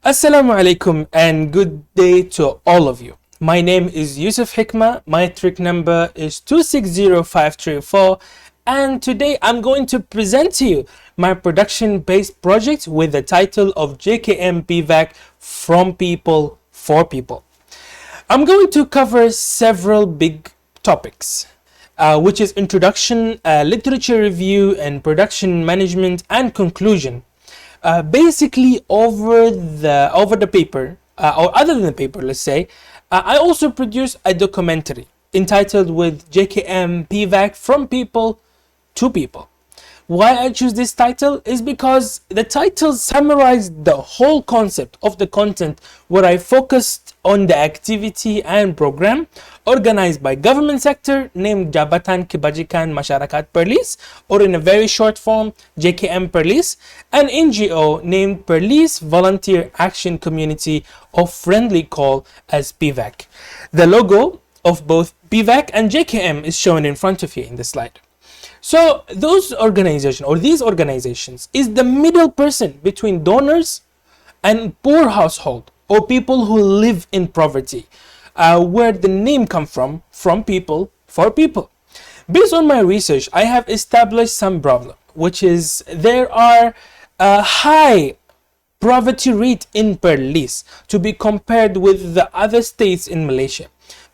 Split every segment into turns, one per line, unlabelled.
Assalamu alaikum and good day to all of you. My name is Yousef Hekma, Matric Number is 260534, and today I'm going to present to you my production-based project with the title of JKM PVAC From People for People. I'm going to cover several big topics, which is introduction, literature review, and production management, and conclusion. Basically over the paper, or other than the paper, let's say, I also produce a documentary entitled with JKM PVAC From People to People. Why I choose this title is because the title summarized the whole concept of the content, where I focused on the activity and program organized by government sector named Jabatan Kebajikan Masyarakat Perlis, or in a very short form JKM Perlis, and NGO named Perlis Volunteer Action Community, or friendly call as PVAC. The logo of both PVAC and JKM is shown in front of you in the slide. So these organizations is the middle person between donors and poor household, or people who live in poverty, where the name come from people for people. Based on my research, I have established some problem, which is there are a high poverty rate in Perlis to be compared with the other states in Malaysia.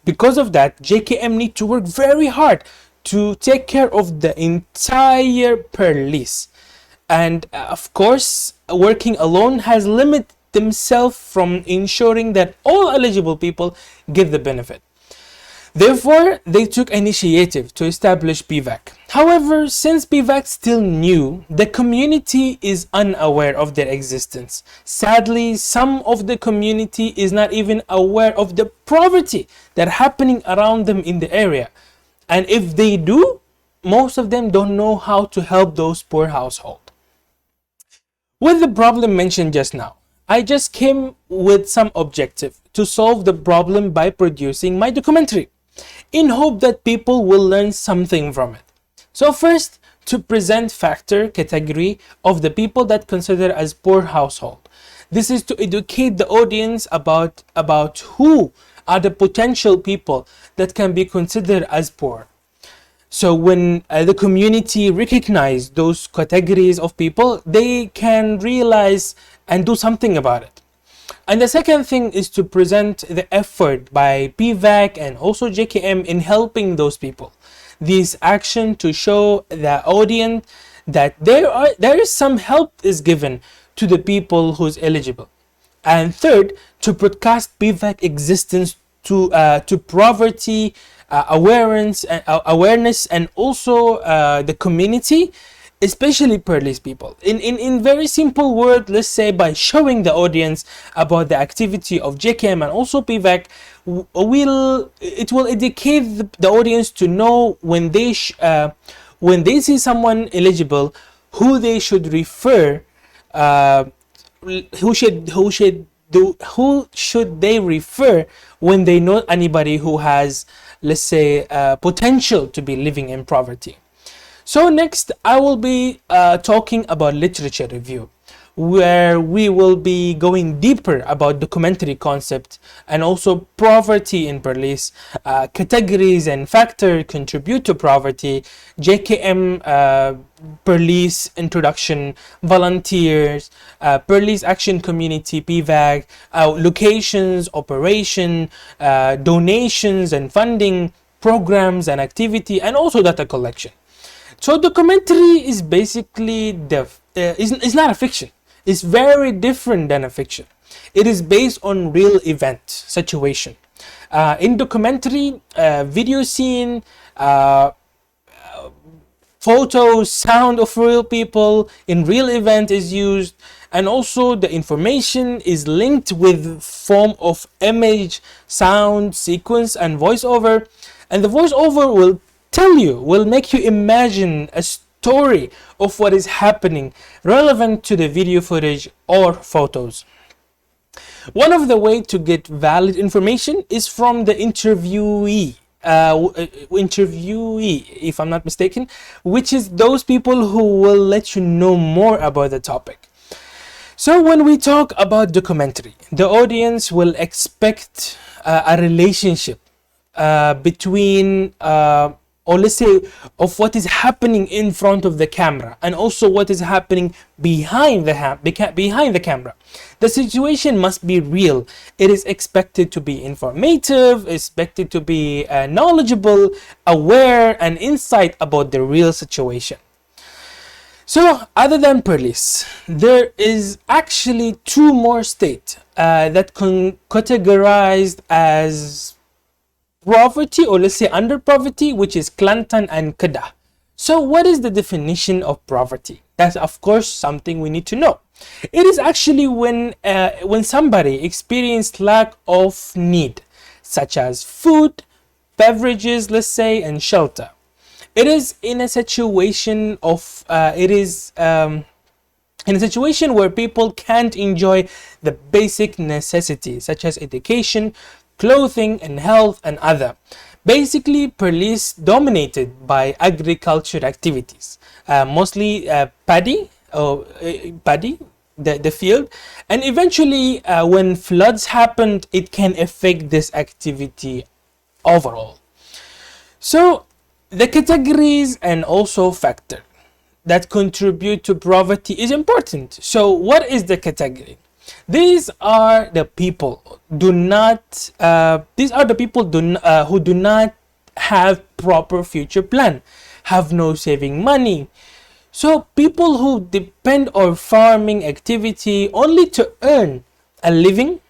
Because of that, JKM need to work very hard to take care of the entire Perlis, and of course working alone has limited themselves from ensuring that all eligible people get the benefit. Therefore, they took initiative to establish PVAC. However, since PVAC still new, the community is unaware of their existence. Sadly, some of the community is not even aware of the poverty that happening around them in the area. And if they do, most of them don't know how to help those poor households. With the problem mentioned just now, I just came with some objective to solve the problem by producing my documentary, in hope that people will learn something from it. So first, to present factor category of the people that consider as poor household. This is to educate the audience about who are the potential people that can be considered as poor. So when the community recognize those categories of people, they can realize and do something about it. And the second thing is to present the effort by PVAC and also JKM in helping those people. This action to show the audience that there is some help is given to the people who's eligible. And third, to broadcast PVAC existence to poverty awareness and also the community, especially Perlis people. In very simple word, let's say by showing the audience about the activity of JKM and also PVAC, it will educate the audience to know when they see someone eligible, who they should refer, who should they refer when they know anybody who has, let's say, potential to be living in poverty. So next, I will be talking about literature review, where we will be going deeper about documentary concept and also poverty in Perlis, categories and factors contribute to poverty, JKM Perlis introduction, volunteers, Perlis Action Community PVAC, locations, operation, donations and funding, programs and activity, and also data collection. So documentary is basically it's not a fiction. It's very different than a fiction. It is based on real event situation. In documentary, video scene, photos, sound of real people in real event is used, and also the information is linked with form of image, sound, sequence, and voiceover. And the voiceover will make you imagine a story of what is happening relevant to the video footage or photos. One of the ways to get valid information is from the interviewee, if I'm not mistaken, which is those people who will let you know more about the topic. So when we talk about documentary, the audience will expect a relationship between or let's say of what is happening in front of the camera and also what is happening behind the camera. The situation must be real. It is expected to be informative, expected to be knowledgeable, aware, and insight about the real situation. So, other than police, there is actually two more states that categorized as poverty, or let's say under poverty, which is Kelantan and Kedah. So what is the definition of poverty? That's of course something we need to know. It is actually when somebody experiences lack of need, such as food, beverages, let's say, and shelter. It is in a situation of in a situation where people can't enjoy the basic necessities such as education, clothing, and health, and other. Basically, police dominated by agriculture activities, mostly paddy, the field, and eventually, when floods happened, it can affect this activity overall. So, the categories and also factor that contribute to poverty is important. So, what is the category? These are the people who do not have proper future plan, have no saving money. So people who depend on farming activity only to earn a living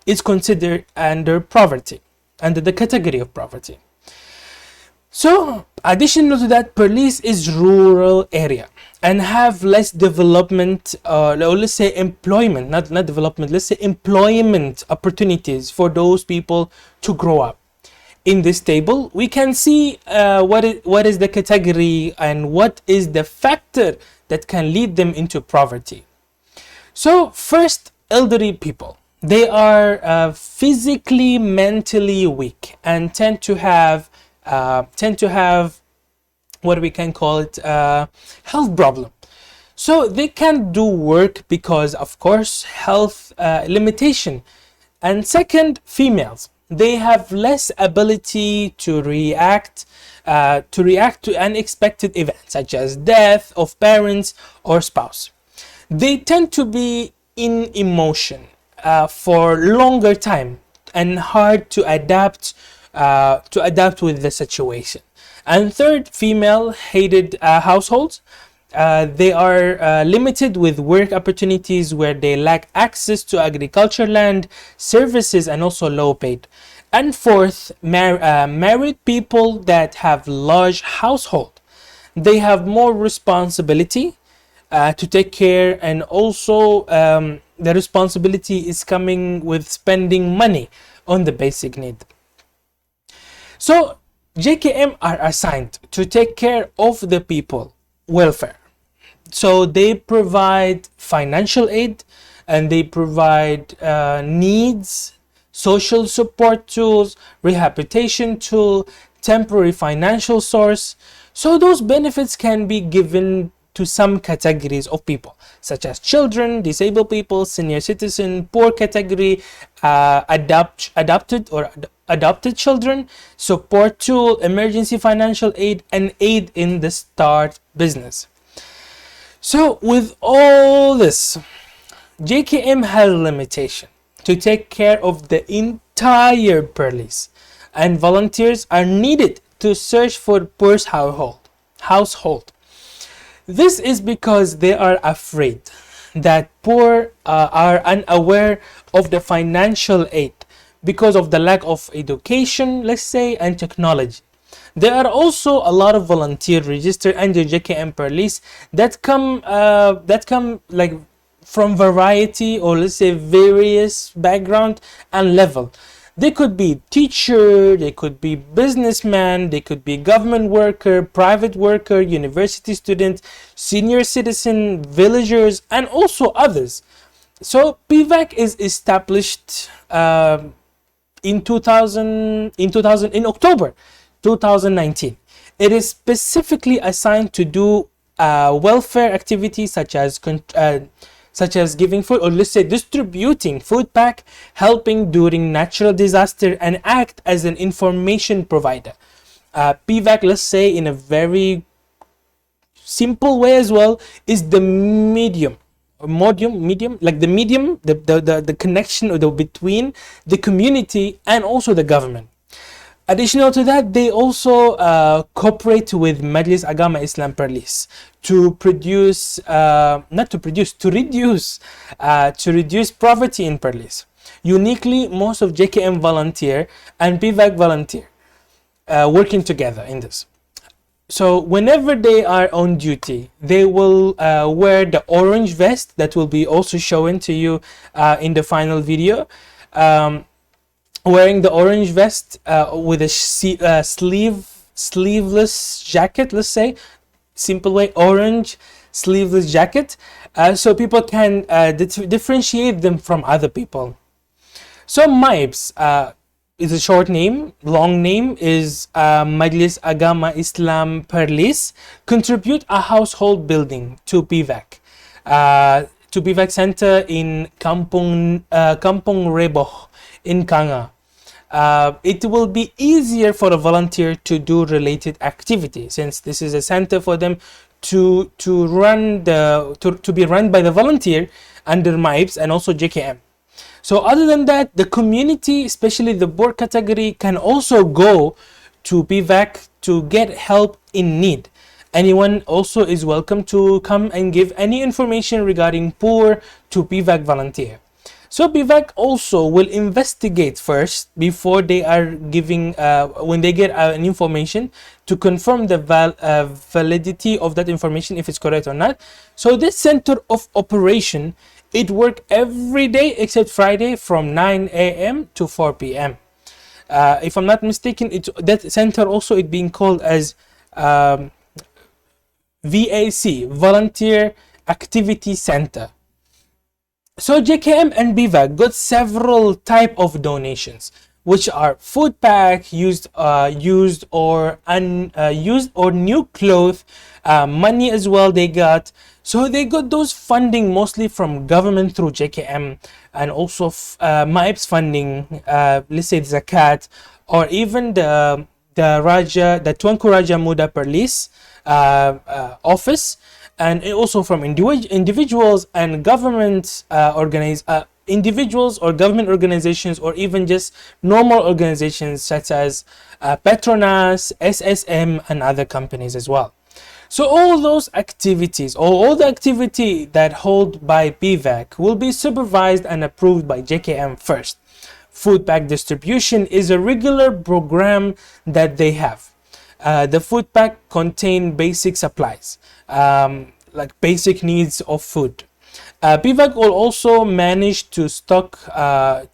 is considered under poverty, under the category of poverty. So additional to that, police is rural area and have less development, or let's say employment, not development, let's say employment opportunities for those people to grow up. In this table, we can see what is the category and what is the factor that can lead them into poverty. So first, elderly people. They are physically, mentally weak and tend to have what we can call it health problem. So they can't do work because of course health limitation. And second, females, they have less ability to react to unexpected events such as death of parents or spouse. They tend to be in emotion for longer time and hard to adapt with the situation. And third, female-headed households. They are limited with work opportunities where they lack access to agriculture land, services, and also low paid. And fourth, married people that have large household. They have more responsibility to take care, and also the responsibility is coming with spending money on the basic need. So JKM are assigned to take care of the people welfare. So they provide financial aid and they provide needs, social support tools, rehabilitation tool, temporary financial source. So those benefits can be given to some categories of people, such as children, disabled people, senior citizen, poor category, adopted children, support tool, emergency financial aid, and aid in the start business. So with all this, JKM has a limitation to take care of the entire police, and volunteers are needed to search for poor household. This is because they are afraid that poor are unaware of the financial aid because of the lack of education, let's say, and technology. There are also a lot of volunteers registered under JKM police that come like from variety, or let's say various background and level. They could be teacher, they could be businessman, they could be government worker, private worker, university student, senior citizen, villagers, and also others. So PVAC is established in October 2019. It is specifically assigned to do welfare activities such as such as giving food, or let's say distributing food pack, helping during natural disaster, and act as an information provider. PVAC, let's say in a very simple way as well, is the medium, like the medium, the connection or the between the community and also the government. Additional to that, they also cooperate with Majlis Agama Islam Perlis to produce, to reduce poverty in Perlis. Uniquely, most of JKM volunteer and PVAC volunteer working together in this. So whenever they are on duty, they will wear the orange vest that will be also shown to you in the final video. Wearing the orange vest with a sleeveless jacket, let's say, simple way, orange sleeveless jacket, so people can differentiate them from other people. So MIPS is a short name. Long name is Majlis Agama Islam Perlis, contribute a household building to PVAC. To PVAC Center in Kampung Reboh in Kanga. It will be easier for a volunteer to do related activity, since this is a center for them to be run by the volunteer under MIPS and also JKM. So other than that, the community, especially the board category, can also go to PVAC to get help in need. Anyone also is welcome to come and give any information regarding poor to PVAC volunteer. So PVAC also will investigate first before they are giving, when they get an information, to confirm the validity of that information, if it's correct or not. So this center of operation, it works every day except Friday from 9 a.m. to 4 p.m. If I'm not mistaken, that center also is being called as VAC, Volunteer Activity Center. So JKM and PVAC got several type of donations, which are food pack, used or new clothes, money as well they got. So they got those funding mostly from government through JKM, and also MIPS funding, let's say zakat, or even the Tuanku Raja Muda Perlis office, and also from individuals and government individuals or government organizations, or even just normal organizations such as Petronas, SSM, and other companies as well. So all those activities, or all the activity that hold by PVAC, will be supervised and approved by JKM first. Food pack distribution is a regular program that they have. The food pack contain basic supplies, like basic needs of food. PVAC will also manage to stock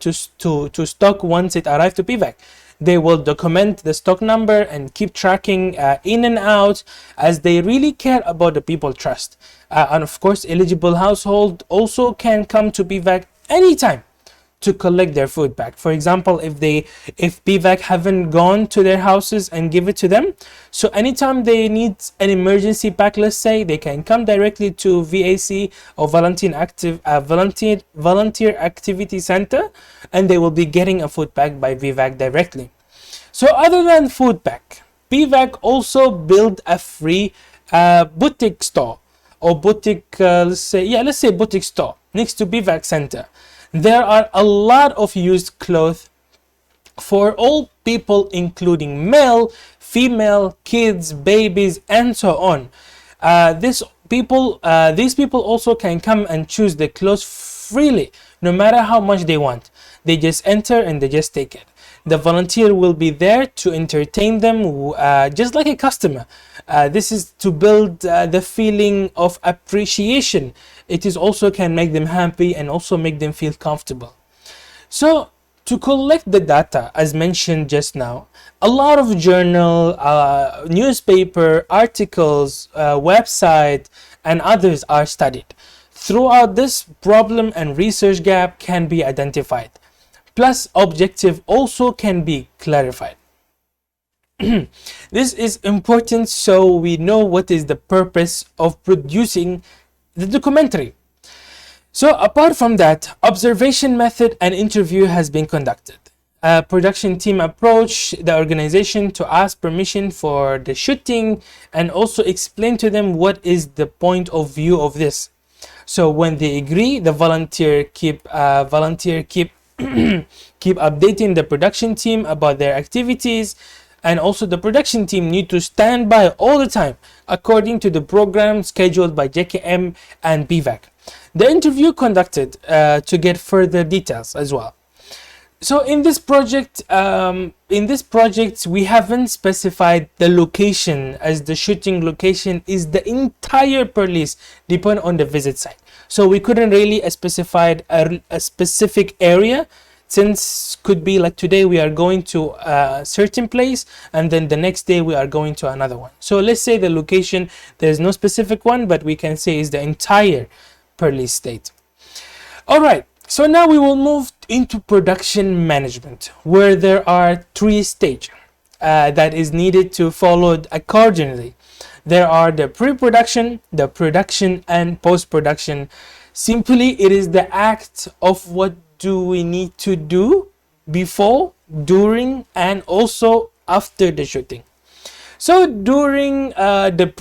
stock once it arrives to PVAC. They will document the stock number and keep tracking in and out, as they really care about the people trust. And of course, eligible household also can come to PVAC anytime to collect their food back. For example, if PVAC haven't gone to their houses and give it to them, so anytime they need an emergency pack, let's say, they can come directly to VAC or Volunteer Activity Center, and they will be getting a food pack by PVAC directly. So other than food pack, PVAC also built a free boutique store, or boutique, let's say boutique store next to PVAC Center. There are a lot of used clothes for all people, including male, female, kids, babies, and so on. These people also can come and choose the clothes freely, no matter how much they want. They just enter and they just take it. The volunteer will be there to entertain them, just like a customer. This is to build the feeling of appreciation. It is also can make them happy and also make them feel comfortable. So to collect the data, as mentioned just now, a lot of journal, newspaper, articles, website, and others are studied. Throughout this, problem and research gap can be identified. Plus, objective also can be clarified. This is important so we know what is the purpose of producing the documentary. So apart from that, observation method and interview has been conducted. A production team approached the organization to ask permission for the shooting and also explain to them what is the point of view of this. So when they agree, the volunteer keep keep updating the production team about their activities, and also the production team need to stand by all the time according to the program scheduled by JKM and BVAC. The interview conducted to get further details as well. So in this project, we haven't specified the location, as the shooting location is the entire police depend on the visit site. So we couldn't really specify a specific area, since could be like today we are going to a certain place and then the next day we are going to another one. So let's say the location, there's no specific one, but we can say is the entire police state. All right. So now we will move into production management, where there are 3 stages that is needed to follow accordingly. There are the pre-production, the production, and post-production. Simply, it is the act of what do we need to do before, during, and also after the shooting. So during the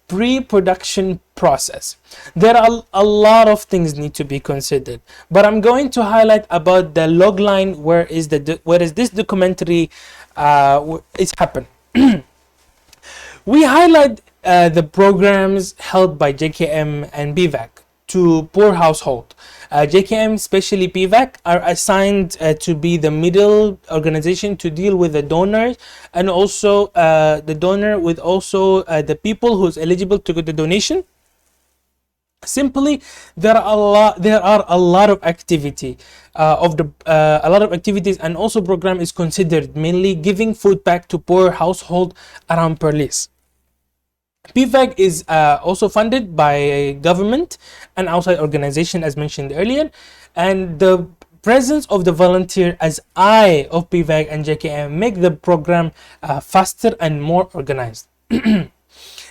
pre-production process, there are a lot of things need to be considered, but I'm going to highlight about the logline, where is this documentary it's happened. We highlight the programs held by JKM and BVAC to poor household. JKM, especially PVAC, are assigned to be the middle organization to deal with the donors, and also the donor with also the people who's eligible to get the donation. Simply, there are a lot of activity activities, and also program is considered mainly giving food back to poor household around Perlis. PVAC is also funded by government and outside organization, as mentioned earlier, and the presence of the volunteer as eye of PVAC and JKM make the program faster and more organized.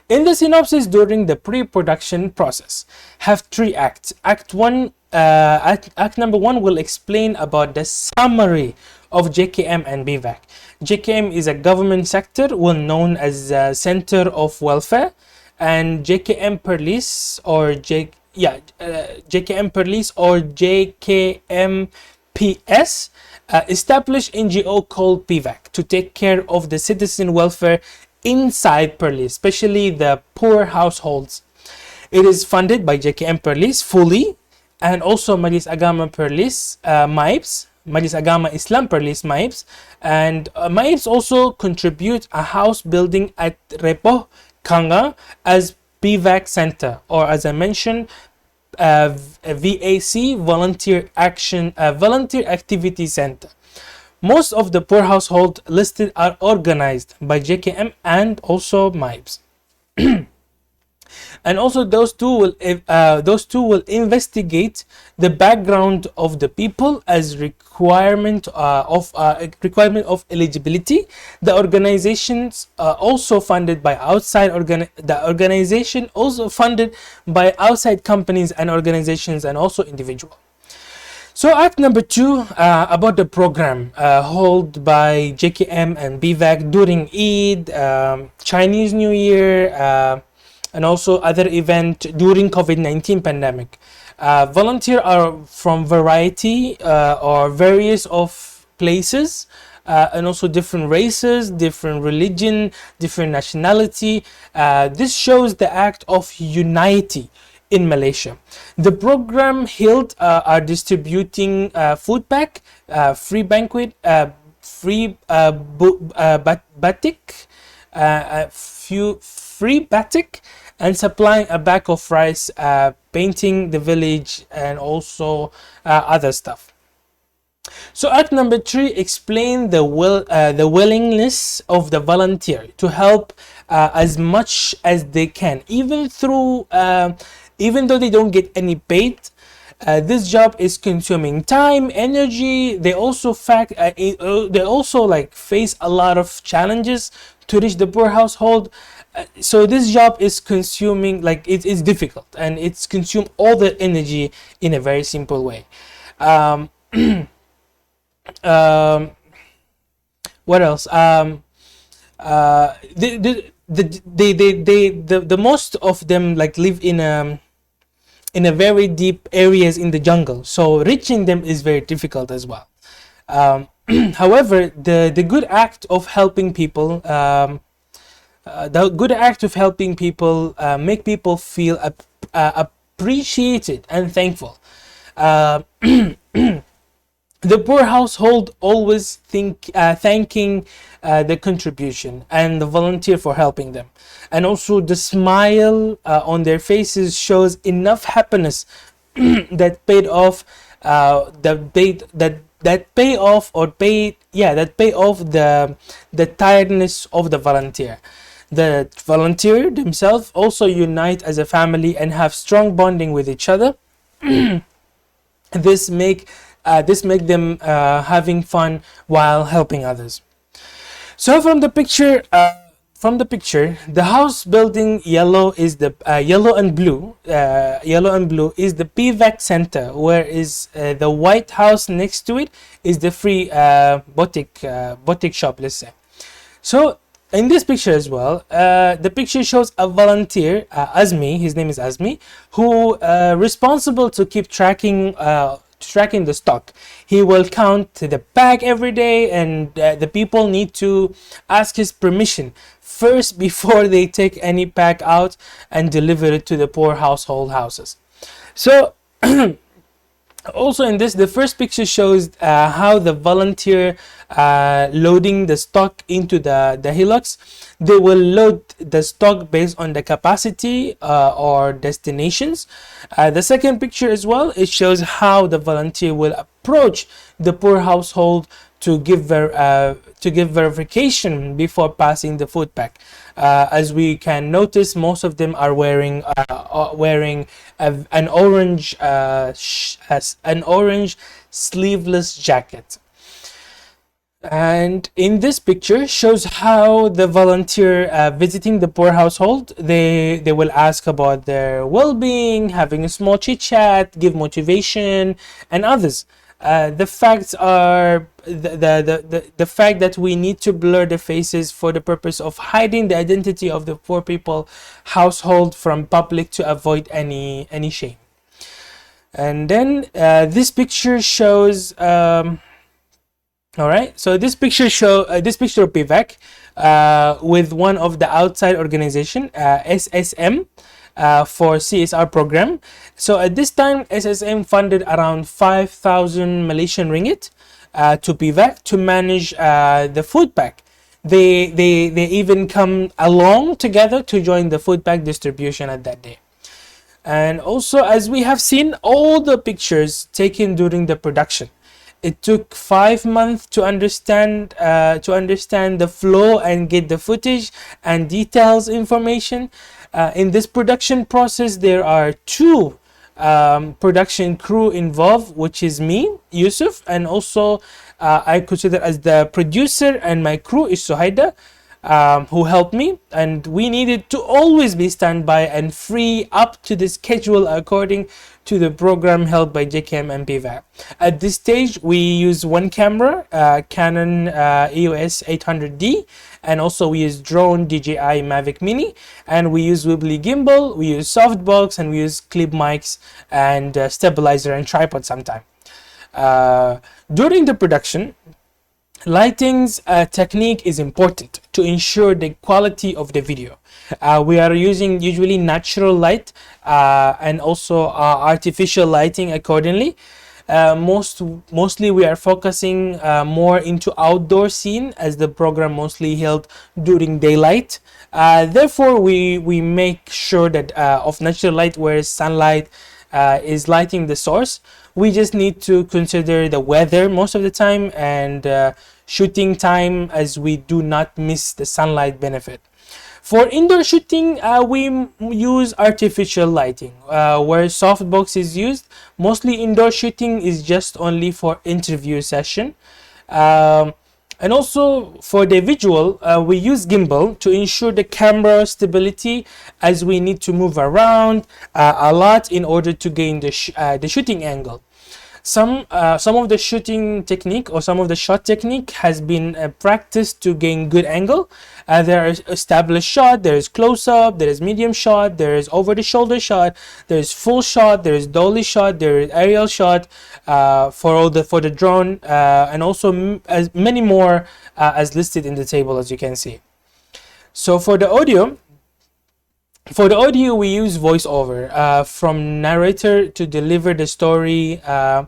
In the synopsis during the pre-production process, have 3 acts. Act number 1 will explain about the summary of JKM and BVAC. JKM is a government sector well known as a center of welfare, and JKM Perlis or JKM Perlis or JKMPS established NGO called PVAC to take care of the citizen welfare inside Perlis, especially the poor households. It is funded by JKM Perlis fully, and also Majlis Agama Perlis, MAIPS, Majlis Agama Islam Perlis, MAIPS, and MAIPS also contribute a house building at Repoh Kanga as PVAC Center, or as I mentioned, VAC, Volunteer Activity Center. Most of the poor households listed are organized by JKM and also MAIPS. And also those two will investigate the background of the people as requirement of eligibility. The organizations also funded by outside organization also funded by outside companies and organizations, and also individual. So Act number 2 about the program held by JKM and BVAC during Eid, Chinese New Year, and also other event during COVID-19 pandemic. Volunteer are from variety or various of places, and also different races, different religion, different nationality. This shows the act of unity in Malaysia. The program held are distributing food pack, free banquet, free batik, free batik, and supplying a bag of rice, painting the village, and also other stuff. So Act number 3 explain the willingness of the volunteer to help as much as they can, even though they don't get any paid. This job is consuming time, energy. They also they also like face a lot of challenges to reach the poor household. So this job is consuming, like it's difficult, and it's consume all the energy in a very simple way. um, um, what else? The most of them like live in a very deep areas in the jungle, so reaching them is very difficult as well. However, the good act of helping people, make people feel appreciated and thankful. Uh, the poor household always thanking the contribution and the volunteer for helping them, and also the smile on their faces shows enough happiness that paid off that pay off the tiredness of the volunteer. The volunteer themselves also unite as a family and have strong bonding with each other. This make them having fun while helping others. So from the picture, the house building yellow is the yellow and blue is the PVAC center, whereas the white house next to it is the free boutique shop, let's say. So in this picture as well, the picture shows a volunteer, Azmi, his name is Azmi, who responsible to keep tracking the stock. He will count the pack every day, and the people need to ask his permission first before they take any pack out and deliver it to the poor houses. So also in this, the first picture shows how the volunteer loading the stock into the hillocks. They will load the stock based on the capacity or destinations. The second picture as well, it shows how the volunteer will approach the poor household to give verification before passing the food pack. As we can notice, most of them are wearing an orange sleeveless jacket. And in this picture shows how the volunteer visiting the poor household, they will ask about their well-being, having a small chit chat, give motivation and others. The facts are the fact that we need to blur the faces for the purpose of hiding the identity of the poor people household from public to avoid any shame. And then this picture shows all right, so this picture of PVAC with one of the outside organization, SSM, for CSR program. So at this time, SSM funded around 5,000 Malaysian ringgit to PVAC to manage the food pack. They even come along together to join the food pack distribution at that day. And also, as we have seen, all the pictures taken during the production. It took 5 months to understand the flow and get the footage and details information. In this production process, there are 2 production crew involved, which is me, Yousef, and also I consider as the producer, and my crew is Suhaida, who helped me, and we needed to always be standby and free up to the schedule according to the program held by JKM and PVAC. At this stage, we use one camera, Canon EOS 800D, and also we use drone DJI Mavic Mini, and we use Wibbly gimbal, we use softbox, and we use clip mics and stabilizer and tripod sometime. During the production, lighting's technique is important to ensure the quality of the video. We are using usually natural light and also artificial lighting accordingly. Mostly we are focusing more into outdoor scene, as the program mostly held during daylight. Therefore, we make sure that of natural light, where sunlight is lighting the source. We just need to consider the weather most of the time and shooting time, as we do not miss the sunlight benefit. For indoor shooting, we use artificial lighting, where softbox is used. Mostly indoor shooting is just only for interview session. And also for the visual, we use gimbal to ensure the camera stability, as we need to move around a lot in order to gain the shooting angle. Some of the shooting technique, or some of the shot technique, has been practiced to gain good angle. There is established shot, there is close up, there is medium shot, there is over the shoulder shot, there is full shot, there is dolly shot, there is aerial shot for the drone, and also as many more as listed in the table, as you can see. So for the audio, we use voiceover from narrator to deliver the story, so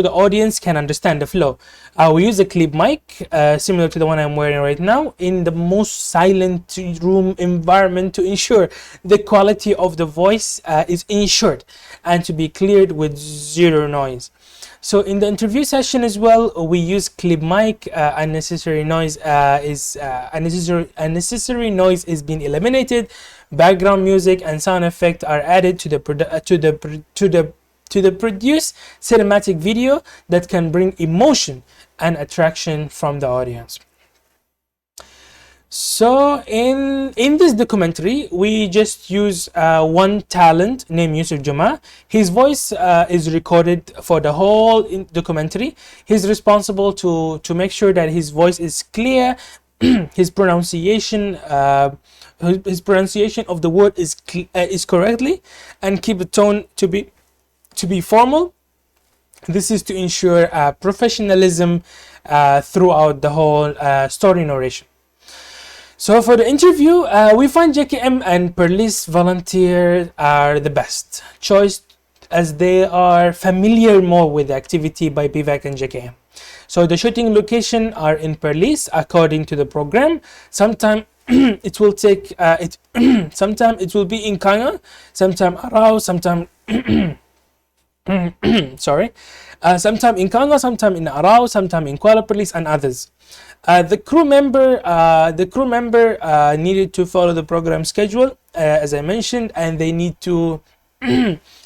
the audience can understand the flow. We use a clip mic similar to the one I'm wearing right now in the most silent room environment to ensure the quality of the voice is ensured and to be cleared with zero noise. So in the interview session as well, we use clip mic. Unnecessary noise is being eliminated. Background music and sound effect are added to the produced cinematic video that can bring emotion and attraction from the audience. So in this documentary, we just use one talent named Yousef Hekma. His voice is recorded for the whole documentary. He's responsible to make sure that his voice is clear, his pronunciation of the word is correctly, and keep the tone to be formal. This is to ensure professionalism throughout the whole story narration. So for the interview, we find JKM and police volunteer are the best choice, as they are familiar more with the activity by BVAC and JKM. So the shooting location are in Perlis according to the program. Sometimes it will take sometimes it will be in Kanga, sometimes Arau, sometimes sometime in Kanga, sometime in Arau, sometime in Kuala Perlis, and others. The crew member needed to follow the program schedule, as I mentioned, and they need to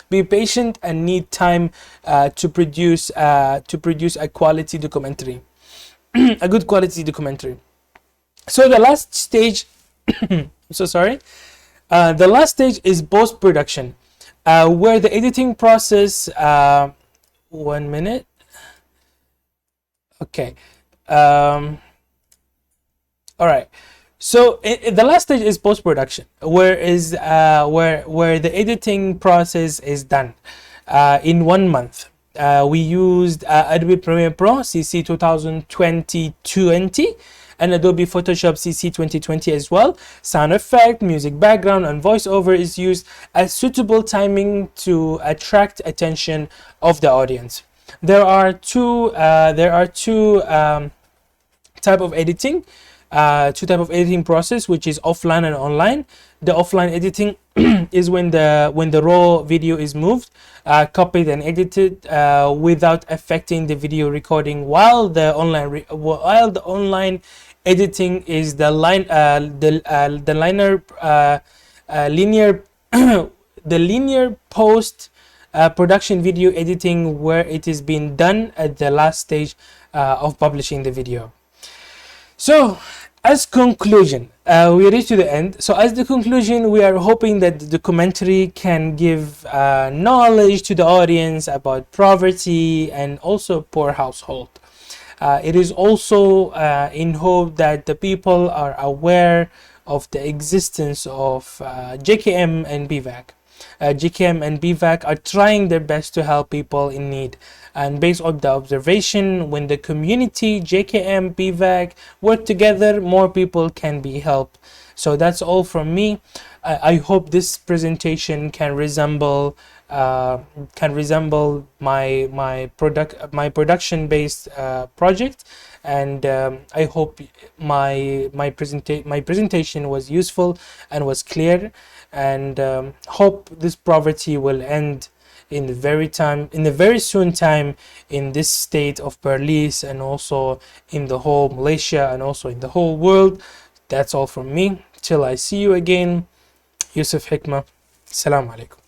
be patient and need time to produce a quality documentary, a good quality documentary. So the last stage, the last stage is post-production, where the editing process. 1 minute. Okay. All right. So the last stage is post-production, where the editing process is done in 1 month. We used Adobe Premiere Pro CC3043 and Adobe Photoshop CC2020 as well. Sound effect, music background, and voiceover is used as suitable timing to attract attention of the audience. There are two type of editing. Two type of editing process, which is offline and online. The offline editing is when the raw video is moved, copied and edited without affecting the video recording, while the online editing is the linear post production video editing, where it is being done at the last stage of publishing the video. So as conclusion, we reach to the end. So as the conclusion, we are hoping that the documentary can give knowledge to the audience about poverty and also poor household. It is also in hope that the people are aware of the existence of JKM and BVAC. JKM and BVAC are trying their best to help people in need, and based on the observation, when the community, JKM, BVAC work together, more people can be helped. So that's all from me. I hope this presentation can resemble my production based project, and I hope my presentation was useful and was clear, and hope this poverty will end in the very soon time in this state of Belize, and also in the whole Malaysia, and also in the whole world. That's all from me. Till I see you again. Yousef Hekma. Assalamu alaikum.